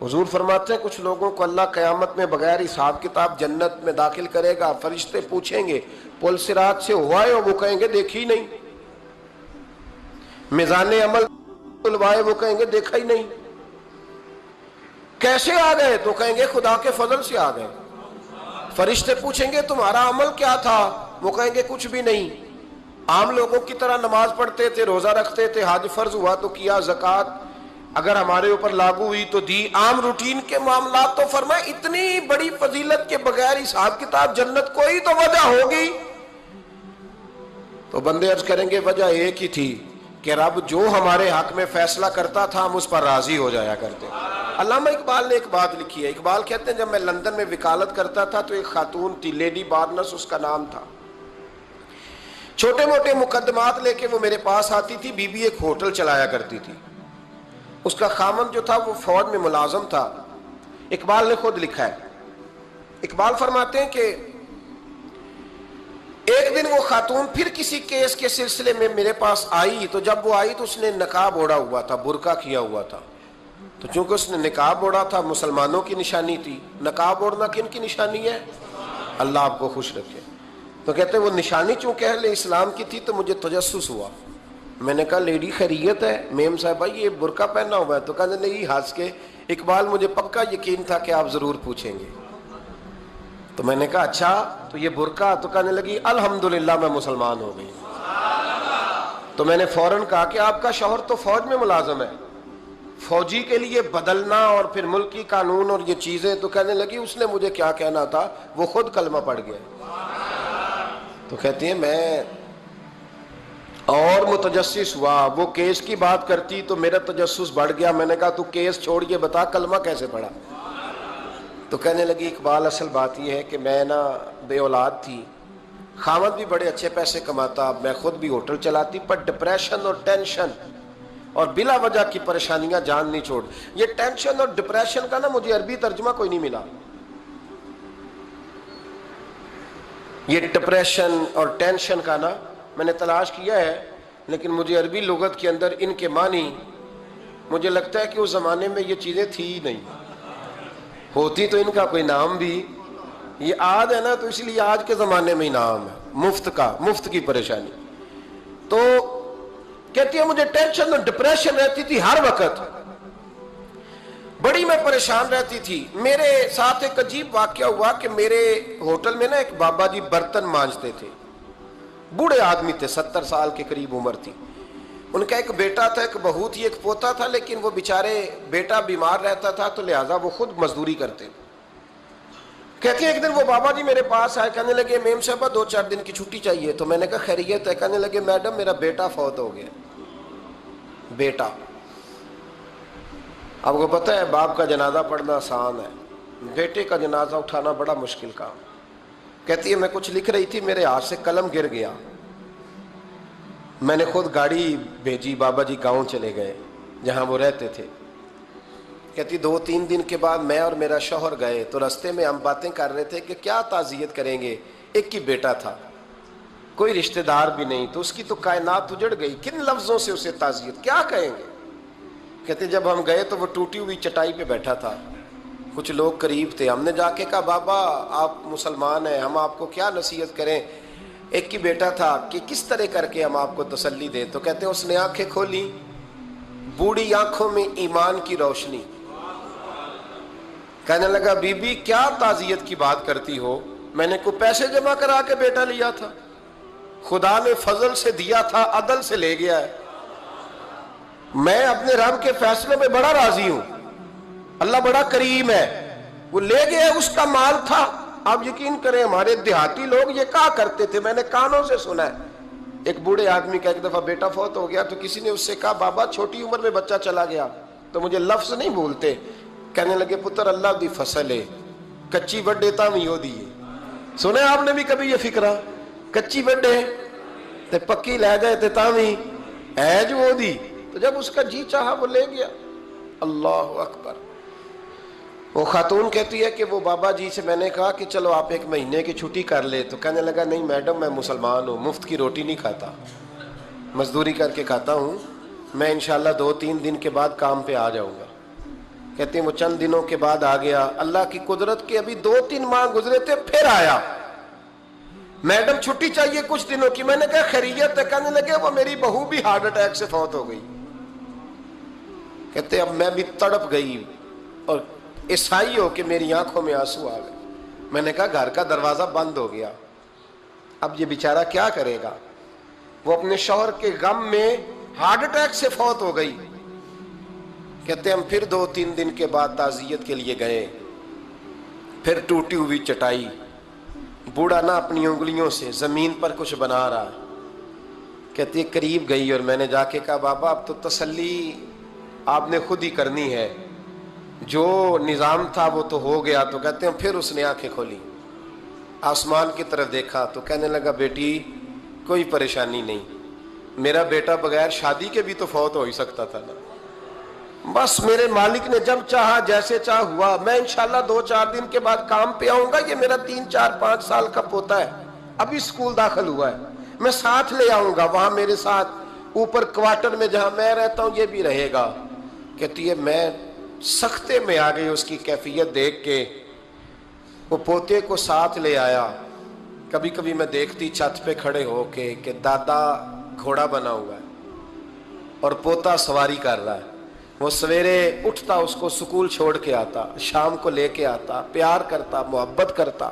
حضور فرماتے ہیں کچھ لوگوں کو اللہ قیامت میں بغیر حساب کتاب جنت میں داخل کرے گا، فرشتے پوچھیں گے پل صراط سے ہوا ہے؟ وہ کہیں گے دیکھی نہیں۔ میزان عمل تلوائے؟ وہ کہیں گے دیکھا ہی نہیں۔ کیسے آ گئے؟ تو کہیں گے خدا کے فضل سے آ گئے۔ فرشتے پوچھیں گے تمہارا عمل کیا تھا؟ وہ کہیں گے کچھ بھی نہیں، عام لوگوں کی طرح نماز پڑھتے تھے، روزہ رکھتے تھے، حج فرض ہوا تو کیا، زکوٰۃ اگر ہمارے اوپر لاگو ہوئی تو دی، عام روٹین کے معاملات۔ تو فرمائے اتنی بڑی فضیلت کے بغیر حساب کتاب جنت، کوئی تو وجہ ہوگی۔ تو بندے عرض کریں گے وجہ ایک ہی تھی کہ رب جو ہمارے حق میں فیصلہ کرتا تھا ہم اس پر راضی ہو جایا کرتے۔ علامہ اقبال نے ایک بات لکھی ہے، اقبال کہتے ہیں جب میں لندن میں وکالت کرتا تھا تو ایک خاتون تھی، لیڈی بارنس اس کا نام تھا، چھوٹے موٹے مقدمات لے کے وہ میرے پاس آتی تھی۔ بی بی ایک ہوٹل چلایا کرتی تھی، اس کا خامن جو تھا وہ فوج میں ملازم تھا۔ اقبال نے خود لکھا ہے، اقبال فرماتے ہیں کہ ایک دن وہ خاتون پھر کسی کیس کے سلسلے میں میرے پاس آئی، تو جب وہ آئی تو اس نے نقاب اوڑھا ہوا تھا، برقع کیا ہوا تھا۔ تو چونکہ اس نے نقاب اوڑھا تھا مسلمانوں کی نشانی تھی، نقاب اوڑھنا کن کی نشانی ہے؟ اللہ آپ کو خوش رکھے۔ تو کہتے ہیں وہ نشانی چونکہ اہل اسلام کی تھی تو مجھے تجسس ہوا۔ میں نے کہا لیڈی خیریت ہے؟ میم صاحبہ یہ برقع پہنا ہوا ہے؟ تو کہنے لگی ہنس کے اقبال مجھے پکا یقین تھا کہ آپ ضرور پوچھیں گے۔ تو میں نے کہا اچھا تو یہ برقع؟ تو کہنے لگی الحمدللہ میں مسلمان ہو گئی۔ تو میں نے فوراً کہا کہ آپ کا شوہر تو فوج میں ملازم ہے، فوجی کے لیے بدلنا اور پھر ملکی قانون اور یہ چیزیں۔ تو کہنے لگی اس نے مجھے کیا کہنا تھا، وہ خود کلمہ پڑھ گیا۔ تو کہتی ہیں میں اور متجسس ہوا، وہ کیس کی بات کرتی تو میرا تجسس بڑھ گیا۔ میں نے کہا تو کیس چھوڑ کے بتا کلمہ کیسے پڑھا؟ تو کہنے لگی اقبال اصل بات یہ ہے کہ میں نا بے اولاد تھی، خامد بھی بڑے اچھے پیسے کماتا، میں خود بھی ہوٹل چلاتی، پر ڈپریشن اور ٹینشن اور بلا وجہ کی پریشانیاں جان نہیں چھوڑ۔ یہ ٹینشن اور ڈپریشن کا نا مجھے عربی ترجمہ کوئی نہیں ملا۔ یہ ڈپریشن اور ٹینشن کا نا میں نے تلاش کیا ہے، لیکن مجھے عربی لغت کے اندر ان کے معنی مجھے لگتا ہے کہ اس زمانے میں یہ چیزیں تھی ہی نہیں، ہوتی تو ان کا کوئی نام بھی، یہ آج ہے نا تو اس لیے آج کے زمانے میں ہی نام ہے، مفت کا، مفت کی پریشانی۔ تو کہتی ہے مجھے ٹینشن اور ڈپریشن رہتی تھی ہر وقت، بڑی میں پریشان رہتی تھی۔ میرے ساتھ ایک عجیب واقعہ ہوا کہ میرے ہوٹل میں نا ایک بابا جی برتن مانجتے تھے، بوڑھے آدمی تھے، 70 سال کے قریب عمر تھی۔ ان کا ایک بیٹا تھا، ایک بہو تھی، ایک پوتا تھا، لیکن وہ بیچارے بیٹا بیمار رہتا تھا تو لہٰذا وہ خود مزدوری کرتے۔ کہتی ہیں ایک دن وہ بابا جی میرے پاس آئے، کہنے لگے میم صاحبہ 2-4 دن کی چھٹی چاہیے۔ تو میں نے کہا خیریت ہے؟ کہنے لگے میڈم میرا بیٹا فوت ہو گیا۔ بیٹا، آپ کو پتہ ہے باپ کا جنازہ پڑھنا آسان ہے، بیٹے کا جنازہ اٹھانا بڑا مشکل کام۔ کہتی ہے میں کچھ لکھ رہی تھی، میرے ہاتھ سے قلم گر گیا، میں نے خود گاڑی بھیجی، بابا جی گاؤں چلے گئے جہاں وہ رہتے تھے۔ کہتی 2-3 دن کے بعد میں اور میرا شوہر گئے تو رستے میں ہم باتیں کر رہے تھے کہ کیا تعزیت کریں گے، ایک ہی بیٹا تھا، کوئی رشتہ دار بھی نہیں، تو اس کی تو کائنات اجڑ گئی، کن لفظوں سے اسے تعزیت کیا کہیں گے۔ کہتے جب ہم گئے تو وہ ٹوٹی ہوئی چٹائی پہ بیٹھا تھا، کچھ لوگ قریب تھے، ہم نے جا کے کہا بابا آپ مسلمان ہیں، ہم آپ کو کیا نصیحت کریں، ایک ہی بیٹا تھا، کہ کس طرح کر کے ہم آپ کو تسلی دیں۔ تو کہتے ہیں اس نے آنکھیں کھولی، بوڑھی آنکھوں میں ایمان کی روشنی، کہنے لگا بی بی کیا تعزیت کی بات کرتی ہو، میں نے کوئی پیسے جمع کرا کے بیٹا لیا تھا، خدا نے فضل سے دیا تھا، عدل سے لے گیا ہے، میں اپنے رب کے فیصلے میں بڑا راضی ہوں، اللہ بڑا کریم ہے، وہ لے گیا، اس کا مال تھا۔ آپ یقین کریں ہمارے دیہاتی لوگ یہ کہا کرتے تھے، میں نے کانوں سے سنا ہے، ایک بوڑھے آدمی کا ایک دفعہ بیٹا فوت ہو گیا تو کسی نے اس سے کہا بابا چھوٹی عمر میں بچہ چلا گیا، تو مجھے لفظ نہیں بھولتے، کہنے لگے پتر اللہ دی فصل ہے، کچی وڈے تاں وی ہو دیئے۔ سنے آپ نے بھی کبھی یہ فکرہ، کچی وڈے تے پکی لے جائے تے تاں وی ہے جو ہو دی، تو جب اس کا جی چاہا وہ لے گیا۔ اللہ اکبر۔ وہ خاتون کہتی ہے کہ وہ بابا جی سے میں نے کہا کہ چلو آپ 1 مہینے کی چھٹی کر لے، تو کہنے لگا نہیں میڈم میں مسلمان ہوں، مفت کی روٹی نہیں کھاتا، مزدوری کر کے کھاتا ہوں، میں انشاءاللہ 2-3 دن کے بعد کام پہ آ جاؤں گا۔ کہتے ہیں وہ چند دنوں کے بعد آ گیا. اللہ کی قدرت کے ابھی 2-3 ماہ گزرے تھے پھر آیا. میڈم چھٹی چاہیے کچھ دنوں کی. میں نے کہا خیریت ہے؟ کہنے لگے وہ میری بہو بھی ہارٹ اٹیک سے فوت ہو گئی. کہتے اب میں بھی تڑپ گئی اور عیسائی ہو کہ میری آنکھوں میں آنسو آ گئے. میں نے کہا گھر کا دروازہ بند ہو گیا, اب یہ بیچارہ کیا کرے گا؟ وہ اپنے شوہر کے غم میں ہارٹ اٹیک سے فوت ہو گئی. کہتے ہم پھر 2-3 دن کے بعد تعزیت کے لیے گئے. پھر ٹوٹی ہوئی چٹائی, بوڑھا نہ اپنی انگلیوں سے زمین پر کچھ بنا رہا. کہتے قریب گئی اور میں نے جا کے کہا بابا اب تو تسلی آپ نے خود ہی کرنی ہے, جو نظام تھا وہ تو ہو گیا. تو کہتے ہیں پھر اس نے آنکھیں کھولی, آسمان کی طرف دیکھا تو کہنے لگا بیٹی کوئی پریشانی نہیں, میرا بیٹا بغیر شادی کے بھی تو فوت ہو ہی سکتا تھا نا, بس میرے مالک نے جب چاہا جیسے چاہ ہوا. میں انشاءاللہ 2-4 دن کے بعد کام پہ آؤں گا. یہ میرا 3-4-5 سال کا پوتا ہے, ابھی اسکول داخل ہوا ہے, میں ساتھ لے آؤں گا. وہاں میرے ساتھ اوپر کوارٹر میں جہاں میں رہتا ہوں یہ بھی رہے گا. کہتی ہے میں سختے میں آ گئی اس کی کیفیت دیکھ کے. وہ پوتے کو ساتھ لے آیا. کبھی کبھی میں دیکھتی چھت پہ کھڑے ہو کے کہ دادا گھوڑا بنا ہوا ہے اور پوتا سواری کر رہا ہے. وہ سویرے اٹھتا اس کو سکول چھوڑ کے آتا, شام کو لے کے آتا, پیار کرتا, محبت کرتا.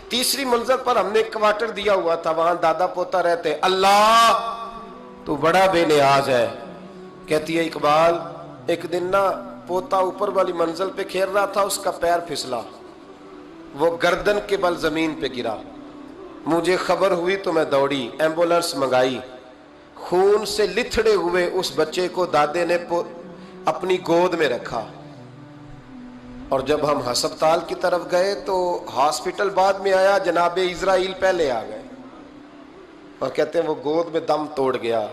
تیسری منزل پر ہم نے ایک کوارٹر دیا ہوا تھا, وہاں دادا پوتا رہتے. اللہ تو بڑا بے نیاز ہے. کہتی ہے اقبال ایک دن نا پوتا اوپر والی منزل پہ کھیل رہا تھا, اس کا پیر پھسلا, وہ گردن کے بل زمین پہ گرا. مجھے خبر ہوئی تو میں دوڑی, ایمبولنس منگائی. خون سے لتھڑے ہوئے اس بچے کو دادے نے اپنی گود میں رکھا. اور جب ہم ہسپتال کی طرف گئے تو ہاسپٹل بعد میں آیا, جناب اسرائیل پہلے آ گئے اور کہتے ہیں وہ گود میں دم توڑ گیا.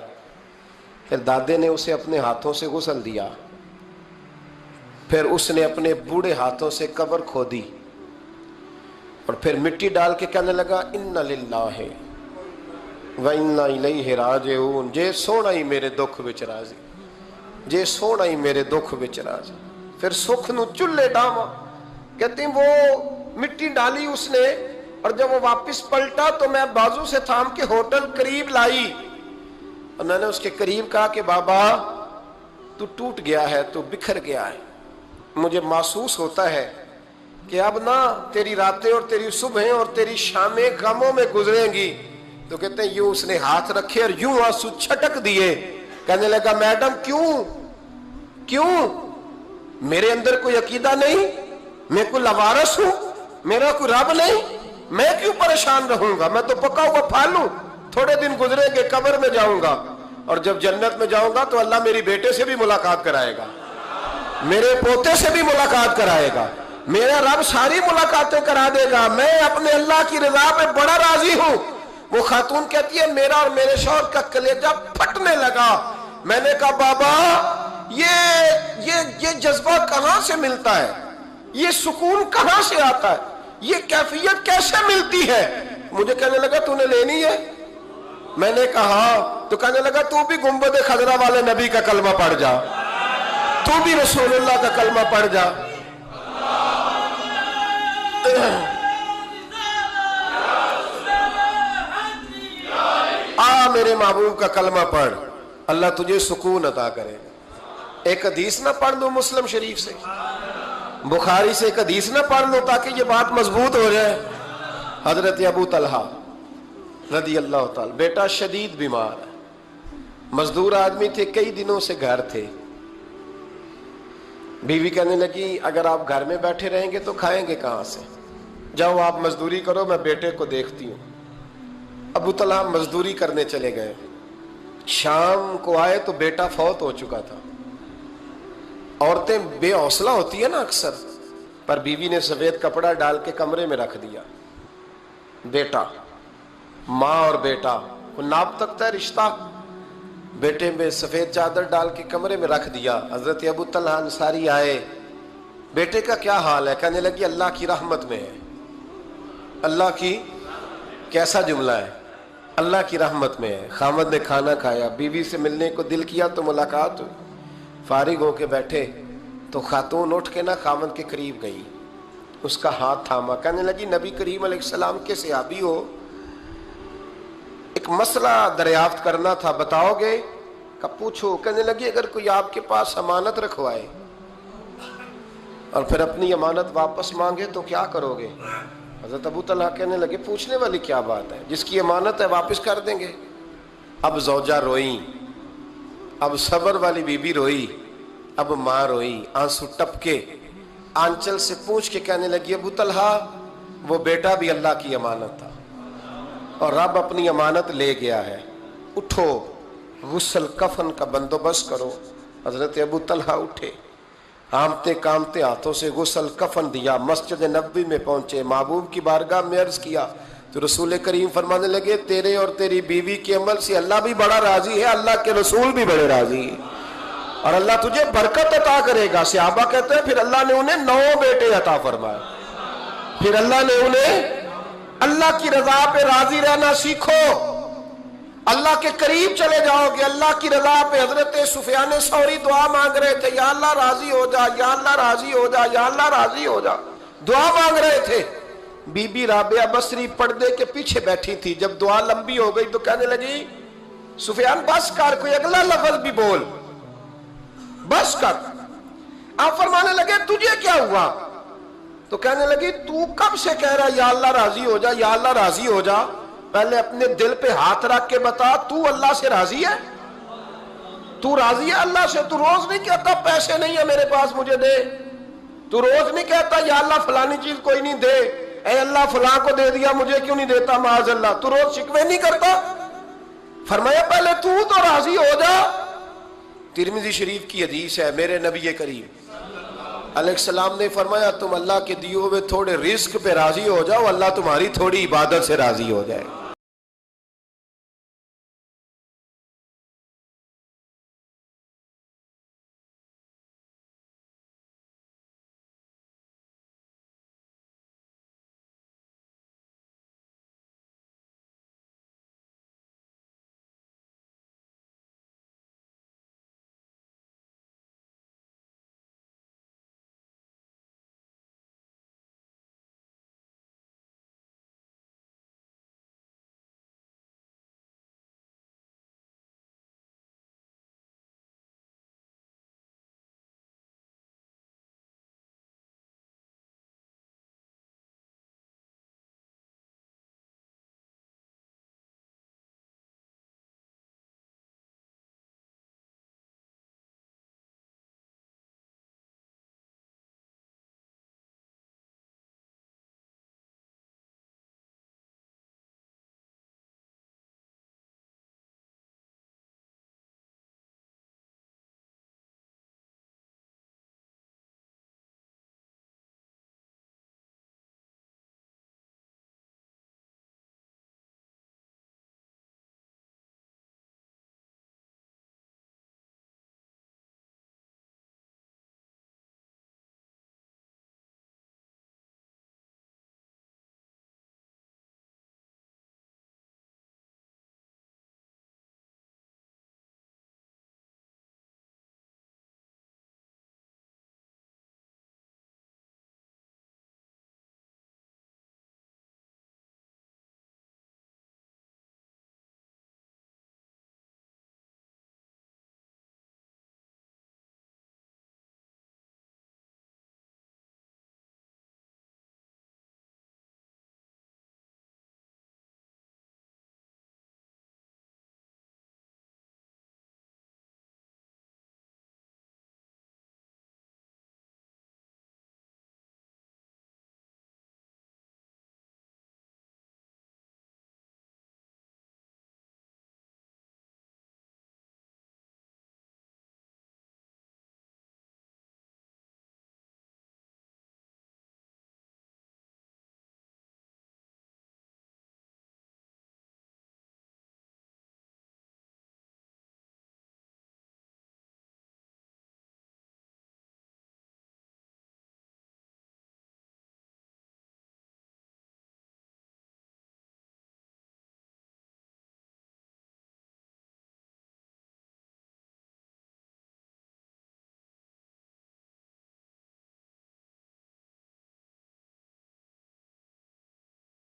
پھر دادے نے اسے اپنے ہاتھوں سے غسل دیا, پھر اس نے اپنے بوڑھے ہاتھوں سے قبر کھودی اور پھر مٹی ڈال کے کہنے لگا اِنَّ لِلَّهِ وَإِنَّا إِلَيْهِ رَاجِعُونَ. جے سونا ہی میرے دکھ وچ راضی, جے سونا ہی میرے دکھ وچ راضی. پھر سکھ نو چلے ڈاما. کہتے ہیں وہ مٹی ڈالی اس نے, اور جب وہ واپس پلٹا تو میں بازو سے تھام کے ہوٹل قریب لائی اور میں نے اس کے قریب کہا کہ بابا تو ٹوٹ گیا ہے, تو بکھر گیا ہے. مجھے محسوس ہوتا ہے کہ اب نہ تیری راتیں اور تیری صبحیں اور تیری شامیں غموں میں گزریں گی. تو کہتے ہیں یوں اس نے ہاتھ رکھے اور یوں آنسو چھٹک دیے. کہنے لگا میڈم کیوں میرے اندر کوئی عقیدہ نہیں, میں کوئی لوارث ہوں, میرا کوئی رب نہیں, میں کیوں پریشان رہوں گا؟ میں تو پکا ہوا پھل ہوں. تھوڑے دن گزریں گے قبر میں جاؤں گا, اور جب جنت میں جاؤں گا تو اللہ میری بیٹے سے بھی ملاقات کرائے گا, میرے پوتے سے بھی ملاقات کرائے گا, میرا رب ساری ملاقاتیں کرا دے گا. میں اپنے اللہ کی رضا پہ بڑا راضی ہوں. وہ خاتون کہتی ہے میرا اور میرے شوہر کا کلیجہ پھٹنے لگا. میں نے کہا بابا یہ جذبہ کہاں سے ملتا ہے, یہ سکون کہاں سے آتا ہے, یہ کیفیت کیسے ملتی ہے؟ مجھے کہنے لگا تو نے لینی ہے؟ میں نے کہا. تو کہنے لگا تو بھی گنبد خضرا والے نبی کا کلمہ پڑھ جا, تو بھی رسول اللہ کا کلمہ پڑھ جا. میرے محبوب کا کلمہ پڑھ, اللہ تجھے سکون عطا کرے. ایک حدیث نہ پڑھ لوں مسلم شریف سے, بخاری سے ایک حدیث نہ پڑھ لوں تاکہ یہ بات مضبوط ہو جائے. حضرت ابو طلحہ رضی اللہ تعالی, بیٹا شدید بیمار ہے, مزدور آدمی تھے, کئی دنوں سے گھر تھے. بیوی کہنے لگی اگر آپ گھر میں بیٹھے رہیں گے تو کھائیں گے کہاں سے, جاؤ آپ مزدوری کرو, میں بیٹے کو دیکھتی ہوں. ابو طلحہ مزدوری کرنے چلے گئے. شام کو آئے تو بیٹا فوت ہو چکا تھا. عورتیں بے حوصلہ ہوتی ہے نا اکثر, پر بیوی نے سفید کپڑا ڈال کے کمرے میں رکھ دیا. بیٹا, ماں اور بیٹا کو ناپ تکتا ہے رشتہ, بیٹے میں سفید چادر ڈال کے کمرے میں رکھ دیا. حضرت ابو طلحہ انصاری آئے, بیٹے کا کیا حال ہے؟ کہنے لگی اللہ کی رحمت میں ہے. اللہ کی, کیسا جملہ ہے, اللہ کی رحمت میں ہے. خامد نے کھانا کھایا, بیوی سے ملنے کو دل کیا تو ملاقات ہوئی. فارغ ہو کے بیٹھے, تو خاتون اٹھ کے نا خاوند کے قریب گئی، اس کا ہاتھ تھاما، کہنے لگی نبی کریم علیہ السلام کے صحابی ہو، ایک مسئلہ دریافت کرنا تھا، بتاؤ گے؟ کہ پوچھو۔ کہنے لگی اگر کوئی آپ کے پاس امانت رکھوائے اور پھر اپنی امانت واپس مانگے تو کیا کرو گے؟ حضرت ابو طلحہ کہنے لگے پوچھنے والی کیا بات ہے، جس کی امانت ہے واپس کر دیں گے۔ اب زوجہ روئی، اب صبر والی بی بی روئی، اب ماں روئی، آنسو ٹپکے، آنچل سے پوچھ کے کہنے لگی ابو طلحہ وہ بیٹا بھی اللہ کی امانت تھا اور رب اپنی امانت لے گیا ہے، اٹھو غسل کفن کا بندوبست کرو۔ حضرت ابو طلحہ اٹھے، کامتے کامتے ہاتھوں سے غسل کفن دیا، مسجد نبوی میں پہنچے، محبوب کی بارگاہ میں عرض کیا تو رسول کریم فرمانے لگے تیرے اور تیری بیوی کے عمل سے اللہ بھی بڑا راضی ہے، اللہ کے رسول بھی بڑے راضی ہیں اور اللہ تجھے برکت عطا کرے گا۔ صحابہ کہتے ہیں پھر اللہ نے انہیں 9 بیٹے عطا فرمائے، پھر اللہ نے انہیں اللہ کی رضا پہ راضی رہنا سیکھو، اللہ کے قریب چلے جاؤ گے اللہ کی رضا پہ۔ حضرت سفیان ثوری دعا مانگ رہے تھے، یا اللہ راضی ہو جا، یا اللہ راضی ہو جا، یا اللہ راضی ہو جا، دعا مانگ رہے تھے۔ بی بی رابعہ بصری پردے کے پیچھے بیٹھی تھی، جب دعا لمبی ہو گئی تو کہنے لگی سفیان بس کر، کوئی اگلا لفظ بھی بول، بس کر۔ آپ فرمانے لگے تجھے کیا ہوا؟ تو کہنے لگی تو کب سے کہہ رہا یا اللہ راضی ہو جا، یا اللہ راضی ہو جا، پہلے اپنے دل پہ ہاتھ رکھ کے بتا تو اللہ سے راضی ہے؟ تو راضی ہے اللہ سے؟ تو روز نہیں کہتا پیسے نہیں ہے میرے پاس مجھے دے، تو روز نہیں کہتا یا اللہ فلانی چیز کوئی نہیں دے، اے اللہ فلاں کو دے دیا مجھے کیوں نہیں دیتا معاذ اللہ، تو روز شکوے نہیں کرتا؟ فرمایا پہلے تو راضی ہو جا۔ ترمذی شریف کی حدیث ہے، میرے نبی کریم علیہ السلام نے فرمایا تم اللہ کے دیے ہوئے تھوڑے رزق پہ راضی ہو جاؤ، اللہ تمہاری تھوڑی عبادت سے راضی ہو جائے۔